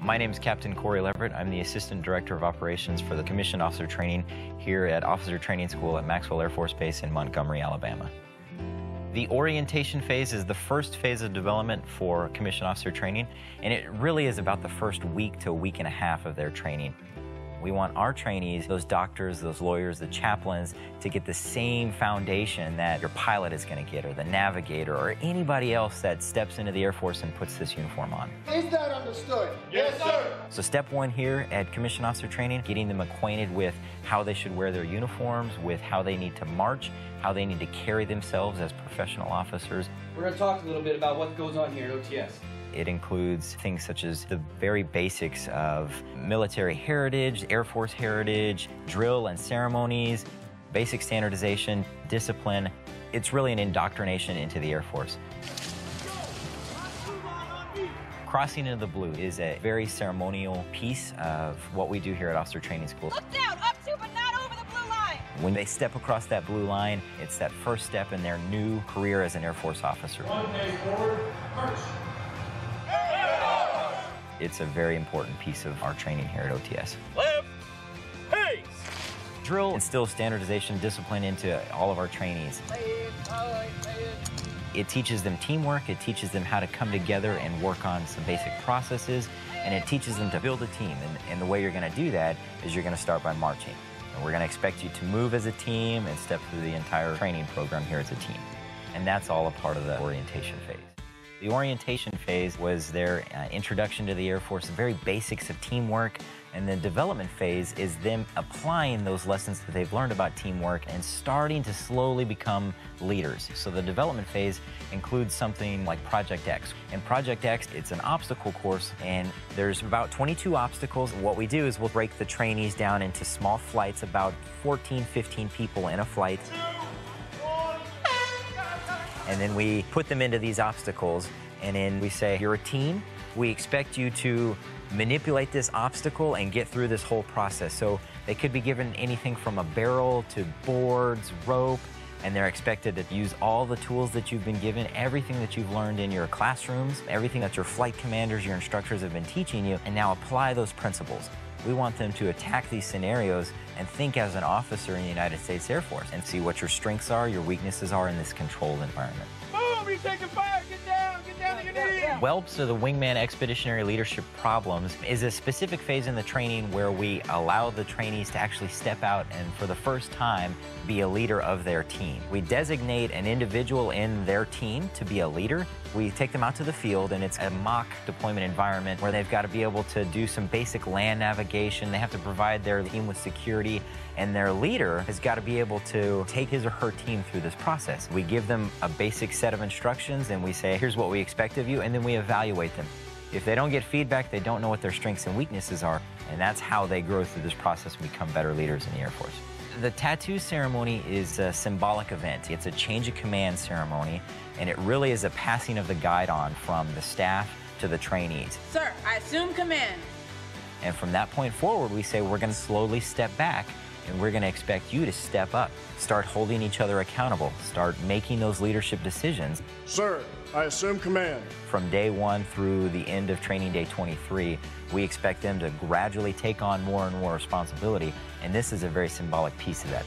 My name is Captain Corey Leverett. I'm the Assistant Director of Operations for the Commissioned Officer Training here at Officer Training School at Maxwell Air Force Base in Montgomery, Alabama. The orientation phase is the first phase of development for commissioned officer training, and it really is about the first week to a week and a half of their training. We want our trainees, those doctors, those lawyers, the chaplains, to get the same foundation that your pilot is going to get, or the navigator, or anybody else that steps into the Air Force and puts this uniform on. Is that understood? Yes, sir. So step one here at commissioned officer training, getting them acquainted with how they should wear their uniforms, with how they need to march, how they need to carry themselves as professional officers. We're going to talk a little bit about what goes on here at OTS. It includes things such as the very basics of military heritage, Air Force heritage, drill and ceremonies, basic standardization, discipline. It's really an indoctrination into the Air Force. Crossing into the blue is a very ceremonial piece of what we do here at Officer Training School. Look down, up to, but not over the blue line. When they step across that blue line, it's that first step in their new career as an Air Force officer. One day forward, march. It's a very important piece of our training here at OTS. Left, pace. Drill instills standardization, discipline into all of our trainees. It teaches them teamwork, it teaches them how to come together and work on some basic processes, and it teaches them to build a team. And the way you're going to do that is you're going to start by marching. And we're going to expect you to move as a team and step through the entire training program here as a team. And that's all a part of the orientation phase. The orientation phase was their introduction to the Air Force, the very basics of teamwork, and the development phase is them applying those lessons that they've learned about teamwork and starting to slowly become leaders. So the development phase includes something like Project X. In Project X, it's an obstacle course, and there's about 22 obstacles. What we do is we'll break the trainees down into small flights, about 14, 15 people in a flight. And then we put them into these obstacles, and then we say, you're a team. We expect you to manipulate this obstacle and get through this whole process. So they could be given anything from a barrel to boards, rope, and they're expected to use all the tools that you've been given, everything that you've learned in your classrooms, everything that your flight commanders, your instructors have been teaching you, and now apply those principles. We want them to attack these scenarios and think as an officer in the United States Air Force and see what your strengths are, your weaknesses are in this controlled environment. Move, you're taking fire, get down to your knees. WELPS, or the Wingman Expeditionary Leadership Problems, is a specific phase in the training where we allow the trainees to actually step out and for the first time be a leader of their team. We designate an individual in their team to be a leader. We take them out to the field, and it's a mock deployment environment where they've got to be able to do some basic land navigation. They have to provide their team with security, and their leader has got to be able to take his or her team through this process. We give them a basic set of instructions, and we say, here's what we expect of you, and then we evaluate them. If they don't get feedback, they don't know what their strengths and weaknesses are, and that's how they grow through this process and become better leaders in the Air Force. The tattoo ceremony is a symbolic event. It's a change of command ceremony, and it really is a passing of the guidon from the staff to the trainees. Sir, I assume command. And from that point forward, we say we're going to slowly step back, and we're going to expect you to step up, start holding each other accountable, start making those leadership decisions. Sir, I assume command. From day 1 through the end of training day 23, we expect them to gradually take on more and more responsibility, and this is a very symbolic piece of that.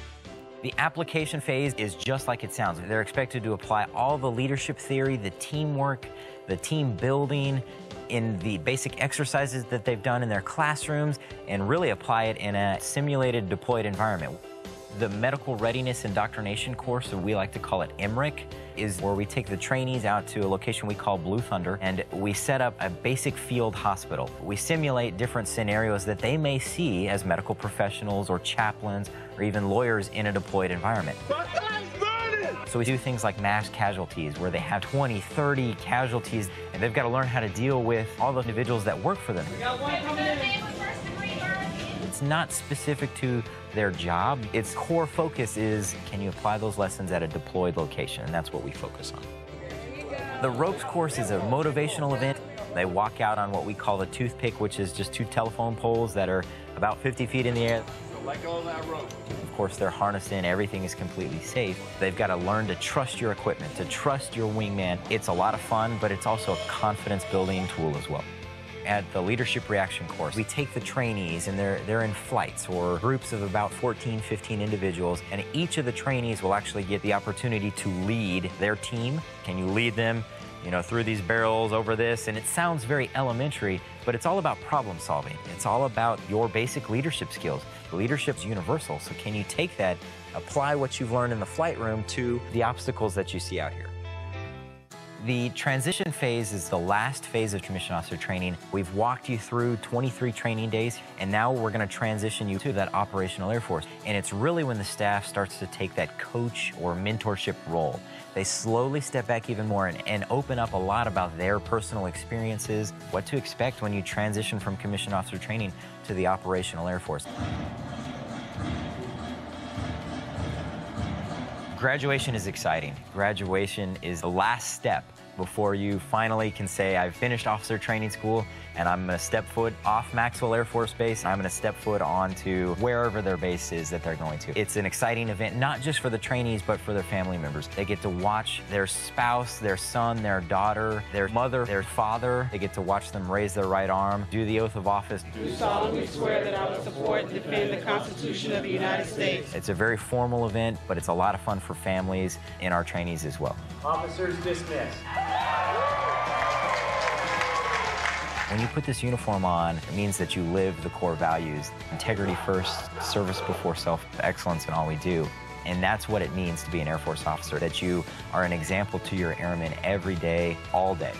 The application phase is just like it sounds. They're expected to apply all the leadership theory, the teamwork, the team building, in the basic exercises that they've done in their classrooms, and really apply it in a simulated deployed environment. The Medical Readiness Indoctrination course, or we like to call it MRIC, is where we take the trainees out to a location we call Blue Thunder, and we set up a basic field hospital. We simulate different scenarios that they may see as medical professionals or chaplains or even lawyers in a deployed environment. So we do things like mass casualties, where they have 20, 30 casualties, and they've got to learn how to deal with all the individuals that work for them. We got one coming in. It's not specific to their job. Its core focus is, can you apply those lessons at a deployed location? And that's what we focus on. The ropes course is a motivational event. They walk out on what we call the toothpick, which is just 2 telephone poles that are about 50 feet in the air. So let go of that rope. Of course, they're harnessed in. Everything is completely safe. They've got to learn to trust your equipment, to trust your wingman. It's a lot of fun, but it's also a confidence-building tool as well. At the Leadership Reaction course, we take the trainees and they're in flights or groups of about 14, 15 individuals, and each of the trainees will actually get the opportunity to lead their team. Can you lead them, through these barrels over this? And it sounds very elementary, but it's all about problem solving. It's all about your basic leadership skills. Leadership's universal, so can you take that, apply what you've learned in the flight room to the obstacles that you see out here? The transition phase is the last phase of commissioned officer training. We've walked you through 23 training days, and now we're going to transition you to that operational Air Force. And it's really when the staff starts to take that coach or mentorship role. They slowly step back even more and open up a lot about their personal experiences, what to expect when you transition from commissioned officer training to the operational Air Force. Graduation is exciting. Graduation is the last step before you finally can say, I've finished officer training school and I'm going to step foot off Maxwell Air Force Base, and I'm going to step foot onto wherever their base is that they're going to. It's an exciting event, not just for the trainees, but for their family members. They get to watch their spouse, their son, their daughter, their mother, their father. They get to watch them raise their right arm, do the oath of office. Do solemnly swear that I will support and defend the Constitution of the United States. It's a very formal event, but it's a lot of fun for families and our trainees as well. Officers dismissed. When you put this uniform on, it means that you live the core values: integrity first, service before self, excellence in all we do. And that's what it means to be an Air Force officer, that you are an example to your airmen every day, all day.